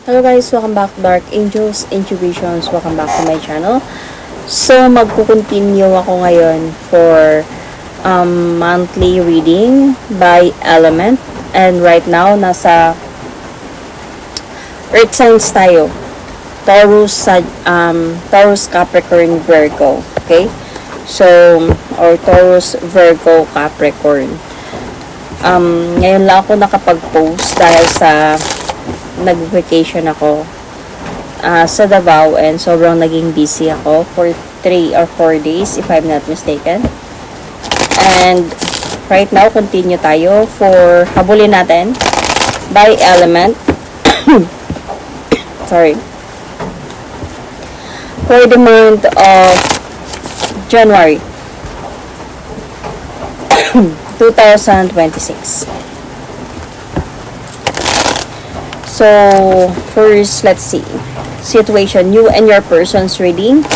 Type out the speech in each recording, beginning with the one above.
Hello guys, welcome back to Dark Angels Intuitions. Welcome back to my channel. So, magkukontinue ako ngayon for monthly reading by element. And right now, nasa Earth signs tayo. Taurus, Capricorn, Virgo. Okay? So, or Taurus, Virgo, Capricorn. Ngayon lang ako nakapag-post dahil sa nag-vacation ako sa Davao and sobrang naging busy ako for 3 or 4 days if I'm not mistaken. And right now, continue tayo for habulin natin by element. Sorry. For the month of January 2026. So, first, let's see. Situation, you and your person's reading.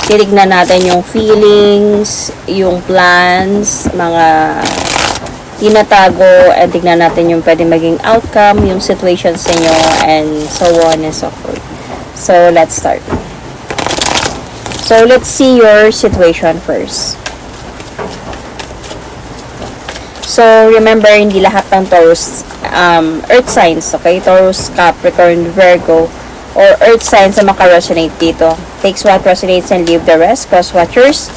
Titignan natin yung feelings, yung plans, mga tinatago, and tignan natin yung pwede maging outcome, yung situations ninyo, and so on and so forth. So, let's start. So, let's see your situation first. So, remember, hindi lahat ng Taurus Earth signs, okay? Taurus, Capricorn, Virgo, or Earth signs na maka-resonate dito. Takes what resonates and leave the rest. Cross watchers,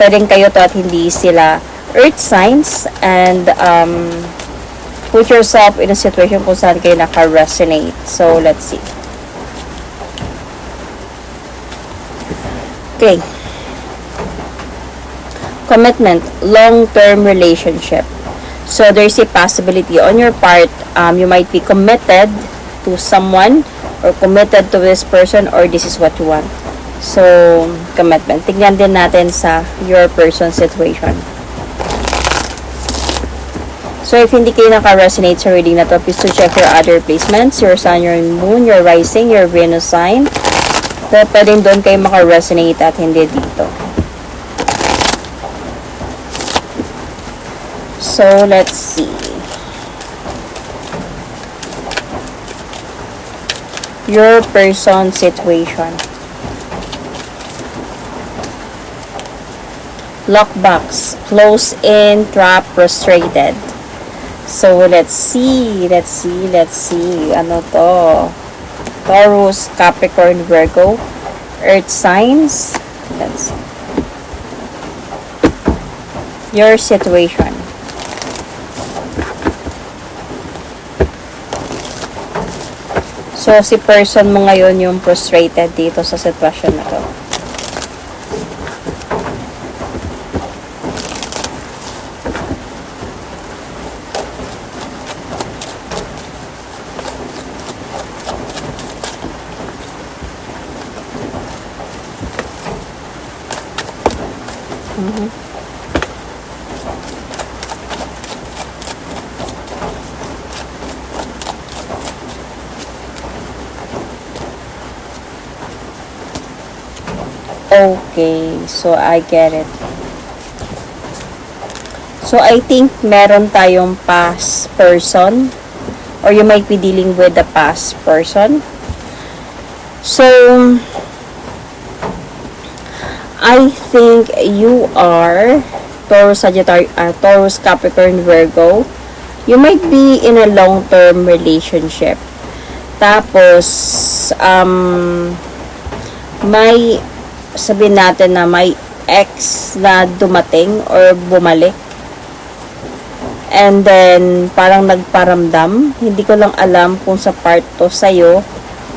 pwedeng kayo to at hindi sila Earth signs. And put yourself in a situation kung saan kayo naka-resonate. So, let's see. Okay. Commitment, long-term relationship. So, there's a possibility on your part, you might be committed to someone or committed to this person or this is what you want. So, commitment. Tingnan din natin sa your person situation. So, if hindi kayo naka-resonate sa reading na to, please to check your other placements, your sun, your moon, your rising, your Venus sign. So, pwedeng doon kayo maka-resonate at hindi dito. So, let's see. Your person situation. Lockbox. Close in, trap, frustrated. So, let's see. Ano to? Taurus, Capricorn, Virgo. Earth signs. Let's see. Your situation. So, si person mo ngayon yung frustrated dito sa sitwasyon na to. Okay, so I get it. So I think meron tayong past person or you might be dealing with the past person. So I think you are Taurus, Sagittarius, Taurus, Capricorn, Virgo. You might be in a long-term relationship. Tapos may sabihin natin na may ex na dumating or bumalik and then parang nagparamdam, hindi ko lang alam kung sa part to sa'yo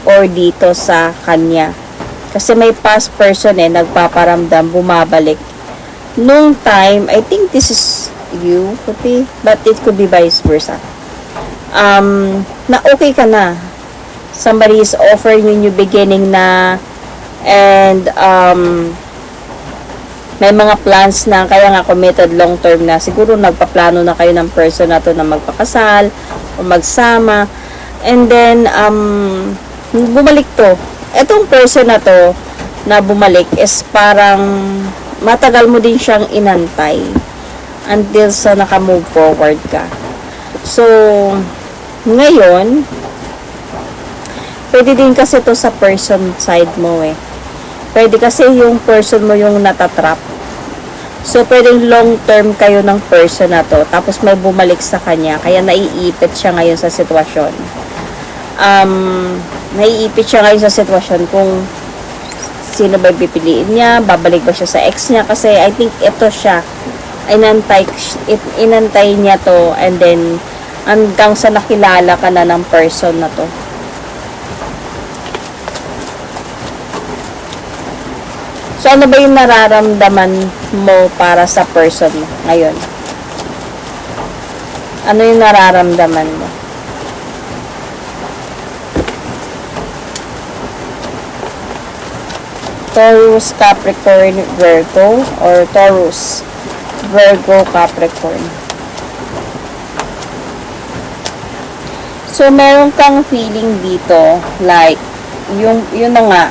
or dito sa kanya kasi may past person nagpaparamdam, bumabalik nung time. I think this is you, but it could be vice versa, na okay ka na, somebody is offering you new beginning na. And may mga plans na, kaya nga committed long term na, siguro nagpaplano na kayo ng person na to na magpakasal o magsama, and then bumalik to. Etong person na to na bumalik is parang matagal mo din siyang inantay until sa naka-move forward ka. So ngayon Pwede din kasi to sa person side mo eh. Pwede kasi yung person mo yung natatrap. So, pwedeng long term kayo ng person na to. Tapos may bumalik sa kanya. Kaya naiipit siya ngayon sa sitwasyon. Naiipit siya ngayon sa sitwasyon kung sino ba pipiliin niya, babalik ba siya sa ex niya. Kasi I think ito siya. Inantay niya to. And then, hanggang sa nakilala ka na ng person na to. So, ano ba yung nararamdaman mo para sa person mo ngayon? Ano yung nararamdaman mo? Taurus, Capricorn, Virgo, or Taurus, Virgo, Capricorn. So, meron kang feeling dito, like, yun na nga,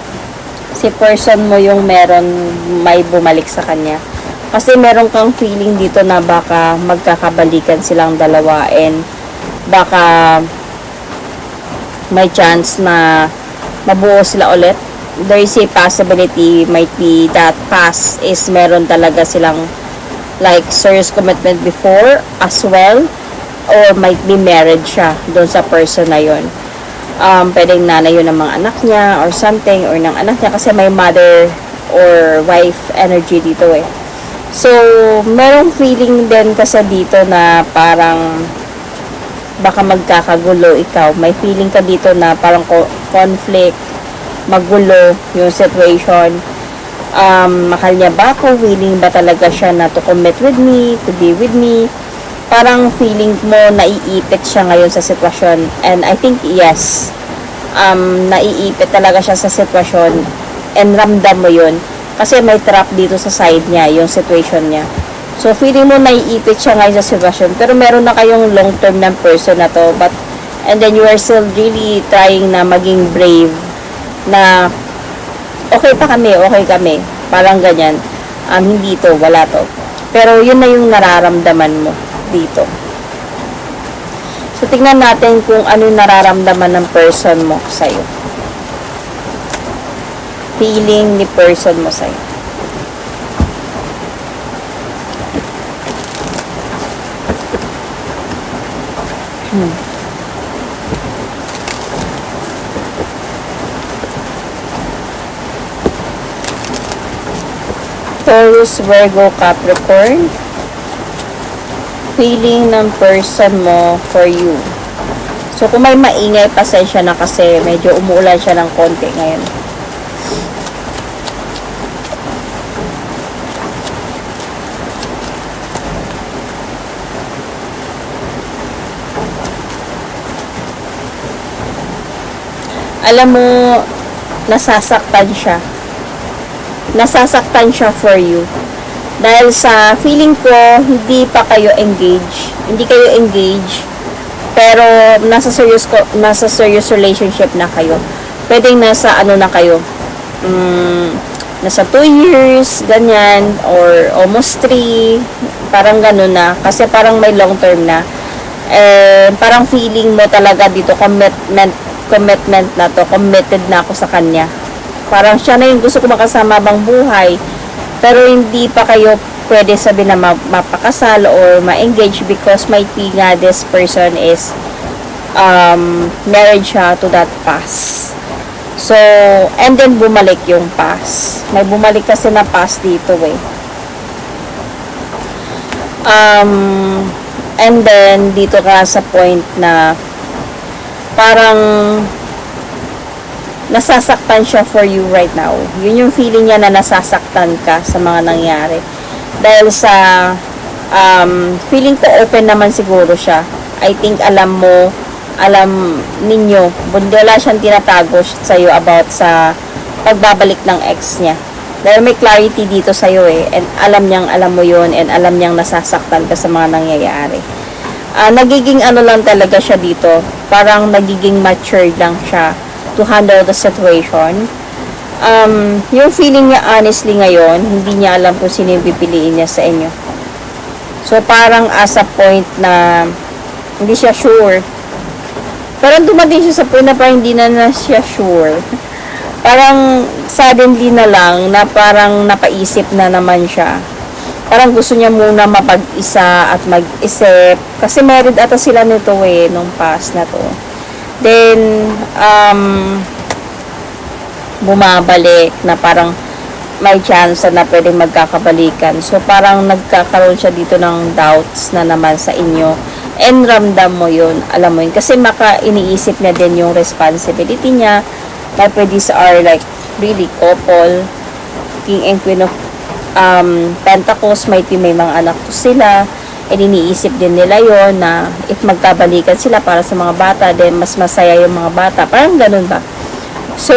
si person mo yung may bumalik sa kanya. Kasi meron kang feeling dito na baka magkakabalikan silang dalawa and baka may chance na mabuo sila ulit. There is a possibility might be that past is meron talaga silang like serious commitment before as well, or might be married siya doon sa person na yon. Pwedeng nanay yun ng mga anak niya or something, or ng anak niya kasi may mother or wife energy dito eh. So, merong feeling din kasi dito na parang baka magkakagulo ikaw. May feeling ka dito na parang conflict, magulo yung situation. Mahal niya ba ako? Willing ba talaga siya na to commit with me, to be with me? Parang feeling mo naiipit siya ngayon sa sitwasyon. And I think yes, naiipit talaga siya sa sitwasyon and ramdam mo yun. Kasi may trap dito sa side niya, yung situation niya. So feeling mo naiipit siya ngayon sa sitwasyon. Pero meron na kayong long term ng person na to. And then you are still really trying na maging brave. Na okay kami. Parang ganyan. Hindi to, wala to. Pero yun na yung nararamdaman mo dito. So, tingnan natin kung ano yung nararamdaman ng person mo sa'yo. Feeling ni person mo sa'yo. Taurus, Virgo, Capricorn. Feeling ng person mo for you. So, kung may maingay, pasensya na kasi medyo umuulan siya ng konti ngayon. Alam mo, nasasaktan siya. Nasasaktan siya for you. Dahil sa feeling ko, hindi pa kayo engaged. Hindi kayo engaged. Pero nasa serious relationship na kayo. Pwedeng nasa ano na kayo. Nasa 2 years, ganyan. Or almost 3. Parang ganun na. Kasi parang may long term na. Parang feeling mo talaga dito, commitment na to. Committed na ako sa kanya. Parang siya na yung gusto ko makasama bang buhay. Pero hindi pa kayo pwede sabi na mapakasal or ma-engage because might be nga this person is married siya to that past. So, and then bumalik yung past. May bumalik kasi na past dito eh. And then dito ka sa point na parang nasasaktan siya for you right now. Yun yung feeling niya na nasasaktan ka sa mga nangyari. Dahil sa feeling ko open naman siguro siya. I think alam ninyo, wala siyang tinatago sa'yo about sa pagbabalik ng ex niya. Dahil may clarity dito sa'yo eh. And alam mo yun, and alam niyang nasasaktan ka sa mga nangyayari. Nagiging ano lang talaga siya dito. Parang nagiging matured lang siya to handle the situation. Yung feeling niya honestly ngayon, hindi niya alam kung sino yung pipiliin niya sa inyo. So, parang as a point na hindi siya sure Parang dumating siya sa point na parang hindi na siya sure. Parang suddenly na lang na parang napaisip na naman siya. Parang gusto niya muna mapag-isa at mag-isip. Kasi married ata sila nito nung past na to. Then, bumabalik na parang may chance na pwedeng magkakabalikan. So, parang nagkakaroon siya dito ng doubts na naman sa inyo. And ramdam mo yun, alam mo yun. Kasi iniisip niya din yung responsibility niya. Like, these are like really couple. King and Queen of Pentacles, may mga anak to sila. And iniisip din nila yon na if magkabalikan sila para sa mga bata, then mas masaya yung mga bata. Parang ganun ba? So,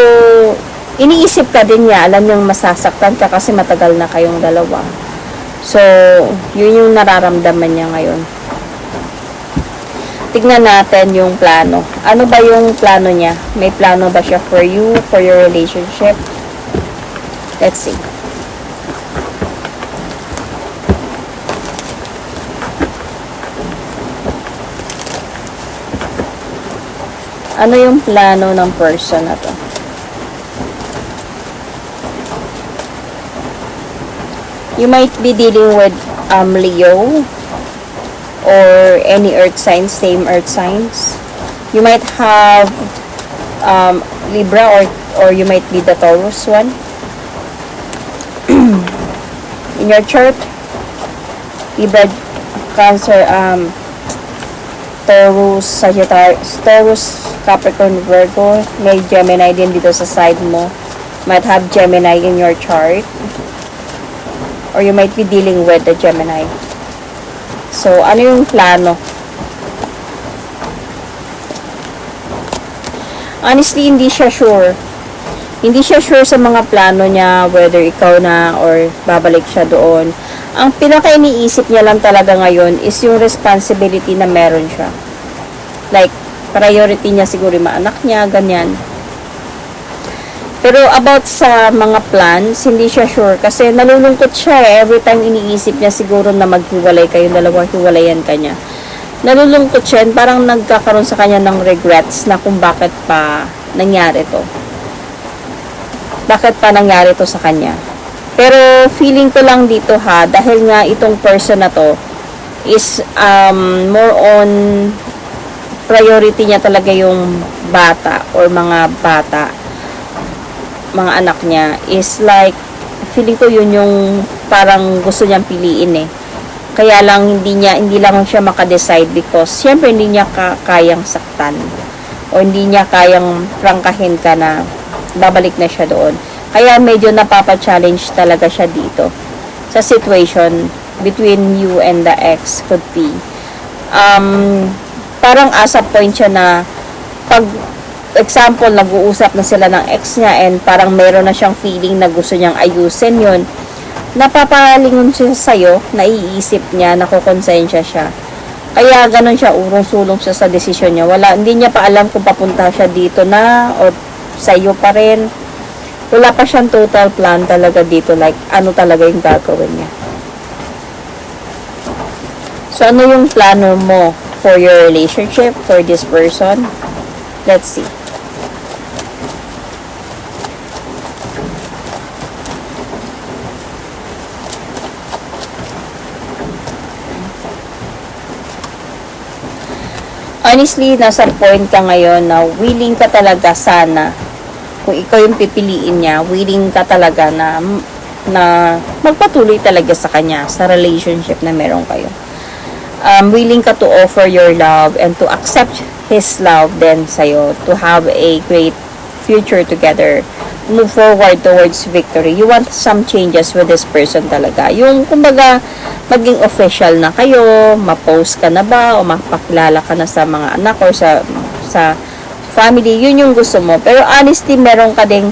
iniisip ka din niya, alam niyang masasaktan ka kasi matagal na kayong dalawa. So, yun yung nararamdaman niya ngayon. Tignan natin yung plano. Ano ba yung plano niya? May plano ba siya for you, for your relationship? Let's see. Ano yung plano ng person na to? You might be dealing with Leo or any earth signs, same earth signs. You might have Libra or you might be the Taurus one. In your chart, Libra, Cancer, Taurus, Sagittarius, Taurus, Capricorn, Virgo. May Gemini din dito sa side mo. Might have Gemini in your chart. Or you might be dealing with the Gemini. So, ano yung plano? Honestly, hindi siya sure. Hindi siya sure sa mga plano niya, whether ikaw na or babalik siya doon. Ang pinaka-iniisip niya lang talaga ngayon is yung responsibility na meron siya. Like, priority niya siguro yung mga anak niya, ganyan. Pero about sa mga plans, hindi siya sure. Kasi nalulungkot siya every time iniisip niya siguro na maghiwalay kayong dalawa, hiwalayan ka niya. Nalulungkot siya, parang nagkakaroon sa kanya ng regrets na kung bakit pa nangyari to. Bakit pa nangyari to sa kanya. Pero feeling ko lang dito dahil nga itong person na to is more on priority niya talaga yung bata or mga bata, mga anak niya, is like feeling ko yun yung parang gusto niyang piliin kaya lang hindi lang siya makadecide because syempre hindi niya kayang saktan o hindi niya kayang prangkahin ka na babalik na siya doon, kaya medyo napapa-challenge talaga siya dito sa situation between you and the ex. Could be parang asa point siya na pag example, nag-uusap na sila ng ex niya and parang meron na siyang feeling na gusto niyang ayusin yun, napapalingon siya sa'yo, naiisip niya, nakukonsensya siya. Kaya ganun siya, urong-sulong siya sa desisyon niya. Hindi niya pa alam kung papunta siya dito na o sa'yo pa rin. Wala pa siyang total plan talaga dito, like ano talaga yung gagawin niya. So, ano yung plano mo for your relationship, for this person? Let's see. Honestly, nasa point ka ngayon na willing ka talaga sana, kung ikaw yung pipiliin niya, willing ka talaga na magpatuloy talaga sa kanya, sa relationship na meron kayo. Willing ka to offer your love and to accept his love then sa'yo, to have a great future together, move forward towards victory. You want some changes with this person talaga. Yung, kumbaga, maging official na kayo, ma-post ka na ba, o mapakilala ka na sa mga anak or sa family, yun yung gusto mo. Pero honestly, meron ka ding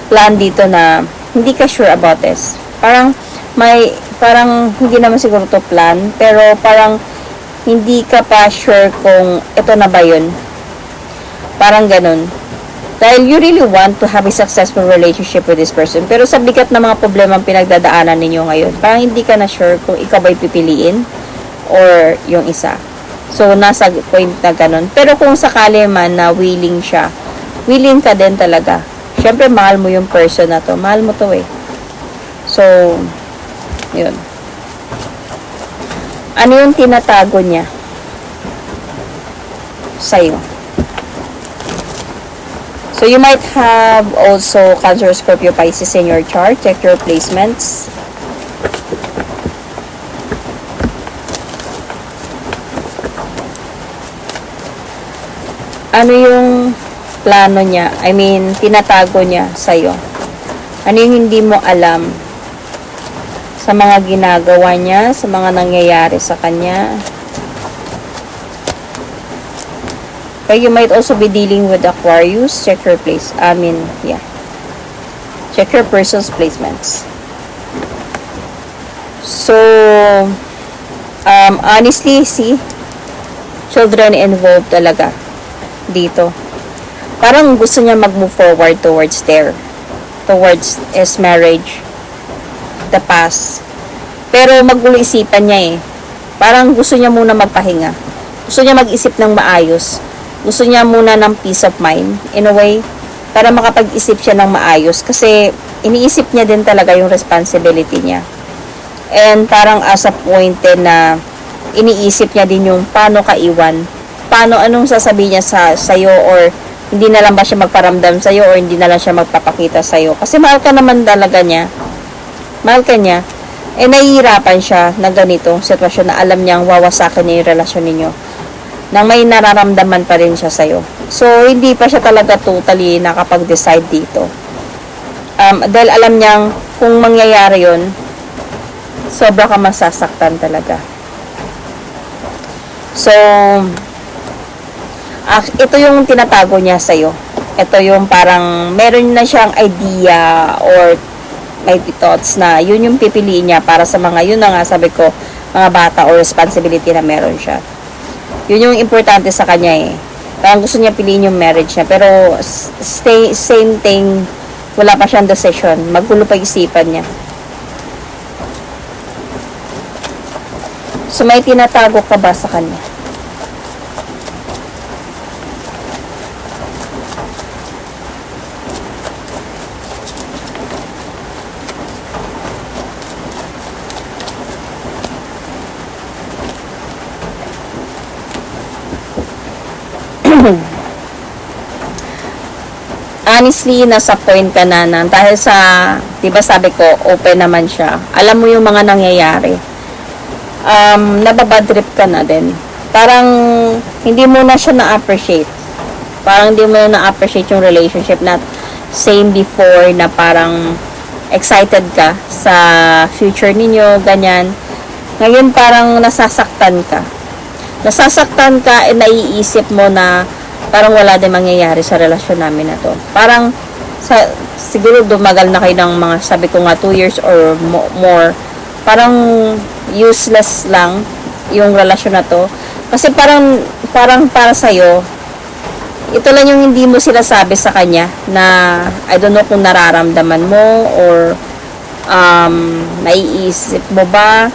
plan dito na hindi ka sure about this. Parang hindi naman siguro to plan, pero parang hindi ka pa sure kung ito na ba yun. Parang ganun. Dahil you really want to have a successful relationship with this person. Pero sa bigat na mga problema ang pinagdadaanan ninyo ngayon, parang hindi ka na sure kung ikaw ba'y pipiliin or yung isa. So, nasa point na ganun. Pero kung sakali man na willing siya, willing ka din talaga. Siyempre, mahal mo yung person na to. Mahal mo to eh. So, yun. Ano yung tinatago niya sa'yo? So, you might have also Cancer, Scorpio, Pisces in your chart. Check your placements. Ano yung plano niya? I mean, tinatago niya sa'yo. Ano yung hindi mo alam sa mga ginagawa niya, sa mga nangyayari sa kanya? Okay, you might also be dealing with Aquarius. Check your place. Check your person's placements. So, honestly, see, children involved talaga dito. Parang gusto niya mag-move forward towards his marriage, the past. Pero magulo isipan niya eh. Parang gusto niya muna magpahinga. Gusto niya mag-isip ng maayos. Gusto niya muna ng peace of mind, in a way, para makapag-isip siya ng maayos. Kasi, iniisip niya din talaga yung responsibility niya. And parang as a point din na iniisip niya din yung paano kaiwan. Anong sasabihin niya sa'yo, or hindi na lang ba siya magparamdam sa'yo, or hindi na lang siya magpapakita sa'yo. Kasi mahal ka naman talaga niya. Mahal ka niya. Eh, nahihirapan siya na ganitong sitwasyon na alam niyang wawasakin niya yung relasyon ninyo. Nang may nararamdaman pa rin siya sa'yo. So, hindi pa siya talaga totally nakapag-decide dito. Dahil alam niyang kung mangyayari yun, sobra ka masasaktan talaga. So, ito yung tinatago niya sa'yo. Ito yung parang meron na siyang idea or may thoughts na yun yung pipiliin niya para sa mga, yun na nga sabi ko, mga bata or responsibility na meron siya. Yun yung importante sa kanya eh. Parang gusto niya piliin yung marriage niya. Pero same thing, wala pa siyang decision. Magulo pa isipan niya. So may tinatago ka ba sa kanya? Honestly, nasa point ka na dahil sa, diba sabi ko, open naman siya. Alam mo yung mga nangyayari. Nababadrip ka na din. Parang, hindi mo na siya na-appreciate. Parang hindi mo na na-appreciate yung relationship na same before na parang excited ka sa future ninyo, ganyan. Ngayon parang nasasaktan ka. Nasasaktan ka and naiisip mo na parang wala din mangyayari sa relasyon namin na to. Parang, siguro dumagal na kayo ng mga, sabi ko nga, 2 years or more. Parang, useless lang yung relasyon na to. Kasi parang para sa'yo, ito lang yung hindi mo sinasabi sa kanya na, I don't know kung nararamdaman mo or, naiisip mo ba,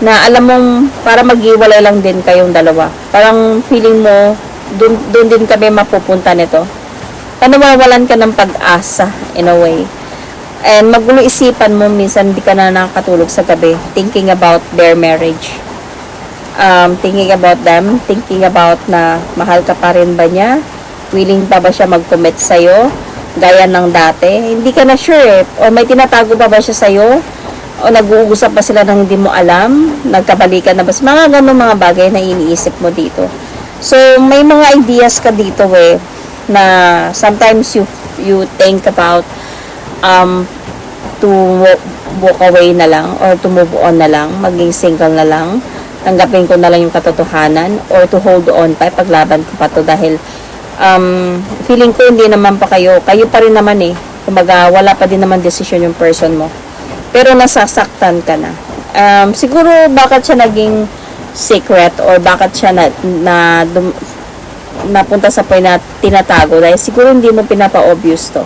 na alam mong, para maghiwalay lang din kayong dalawa. Parang feeling mo, doon din kami mapupunta nito. Nawawalan ka ng pag-asa in a way. And magulo isipan mo, minsan hindi ka na nakakatulog sa gabi thinking about their marriage. Thinking about them, thinking about na mahal ka pa rin ba niya? Willing pa ba siya mag-commit sa'yo? Gaya ng dati? Hindi ka na sure eh. O may tinatago pa ba siya sa'yo? O nag-uusap ba sila ng hindi mo alam? Nagkabalikan na ba? Mga ganun mga bagay na iniisip mo dito. So, may mga ideas ka dito eh, na sometimes you think about to walk away na lang or to move on na lang, maging single na lang, tanggapin ko na lang yung katotohanan or to hold on pa, paglaban ko pa to dahil feeling ko hindi naman pa kayo pa rin naman eh, kumbaga wala pa din naman decision yung person mo, pero nasasaktan ka na. Siguro bakit siya naging secret or bakit siya napunta sa point na tinatago dahil siguro hindi mo pinapa-obvious to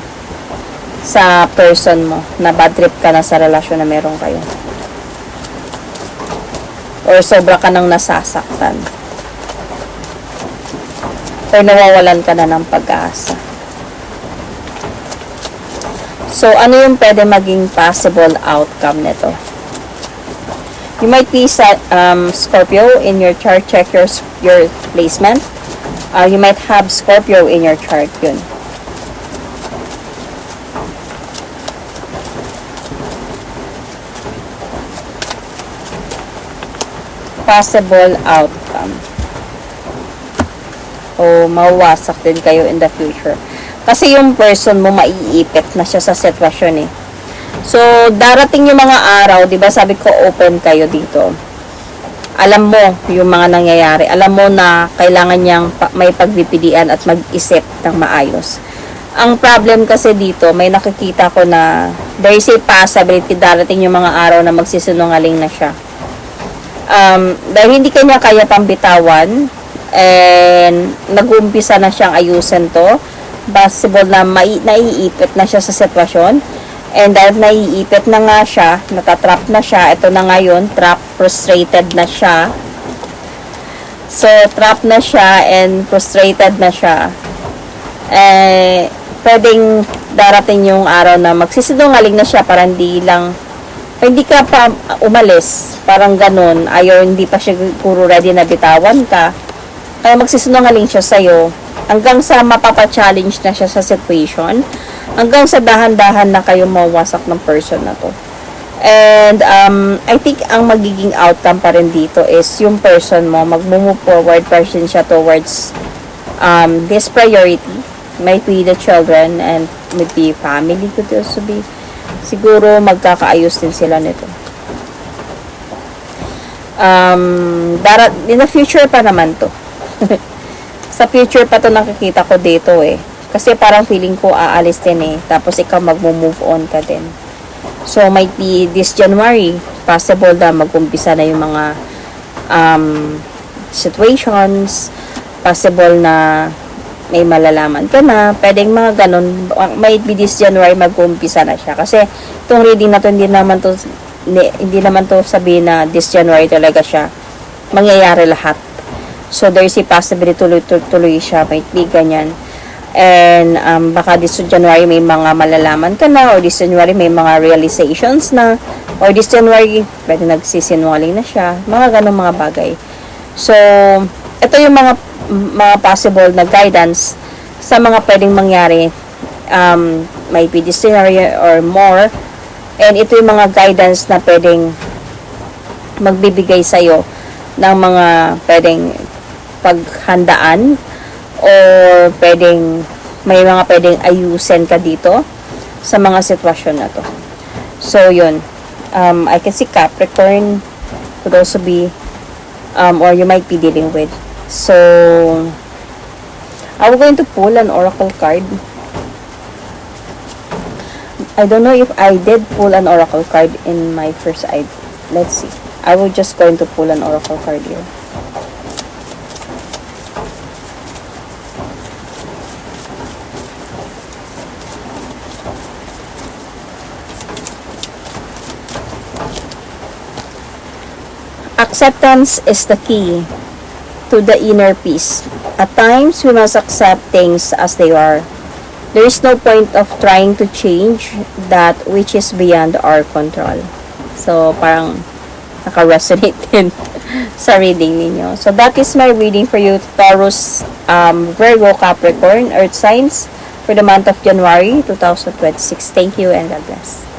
sa person mo na bad trip ka na sa relasyon na meron kayo or sobra ka nang nasasaktan. or nawawalan ka na ng pag-asa. So, ano yung pwede maging possible outcome nito? You might be Scorpio in your chart. Check your placement. You might have Scorpio in your chart yun. Possible outcome. O mawasak din kayo in the future. Kasi yung person mo maiipit na siya sa sitwasyon eh. So, darating yung mga araw, 'di ba? Sabi ko open kayo dito. Alam mo yung mga nangyayari. Alam mo na kailangan niyang may pagpipilian at mag-isip ng maayos. Ang problem kasi dito, may nakikita ko na there is a possibility darating yung mga araw na magsisinungaling na siya. Dahil hindi kanya kaya pambitawan and nag-uumpisa na siyang ayusin to, possible na naiipit na siya sa sitwasyon, and dahil naiipit na nga siya, natatrap na siya, ito na ngayon, trap, frustrated na siya. So, trap na siya and frustrated na siya. Pwedeng darating yung araw na magsisinungaling na siya para hindi ka pa umalis, parang ganun, hindi pa siya puro ready na bitawan ka, kaya magsisinungaling siya sa'yo, hanggang sa mapapa-challenge na siya sa situation, hanggang sa dahan-dahan na kayo mawasak ng person na to. And, I think ang magiging outcome pa rin dito is yung person mo, mag-move forward person siya towards this priority, might be the children and maybe family could also be. Siguro magkakaayos din sila nito. In the future pa naman to. Sa future pa to nakikita ko dito eh. Kasi parang feeling ko aalis din eh. Tapos ikaw mag-move on ka din. So, might be this January, possible na mag-umpisa na yung mga situations. Possible na may malalaman ka na, pwedeng mga ganun, might be this January mag-umpisa na siya. Kasi, itong reading na to, hindi naman to sabihin na this January talaga siya, mangyayari lahat. So, there's a possibility tuloy siya, might be ganyan. And, baka this January may mga malalaman ka na, or this January may mga realizations na, or this January, pwede nagsisinungaling na siya, mga ganun mga bagay. So, ito yung mga possible na guidance sa mga pwedeng mangyari, might be this scenario or more, and ito yung mga guidance na pwedeng magbibigay sa'yo ng mga pwedeng paghandaan or may mga pwedeng ayusin ka dito sa mga sitwasyon na to. So yun, I can see Capricorn could also be or you might be dealing with. So, I'm going to pull an oracle card. I don't know if I did pull an oracle card in my first eye. Let's see. I will just going to pull an oracle card here. Acceptance is the key to the inner peace. At times, we must accept things as they are. There is no point of trying to change that which is beyond our control. So, parang naka-resonate din sa reading ninyo. So, that is my reading for you, Taurus, Virgo, Capricorn, Earth signs for the month of January 2026. Thank you and God bless.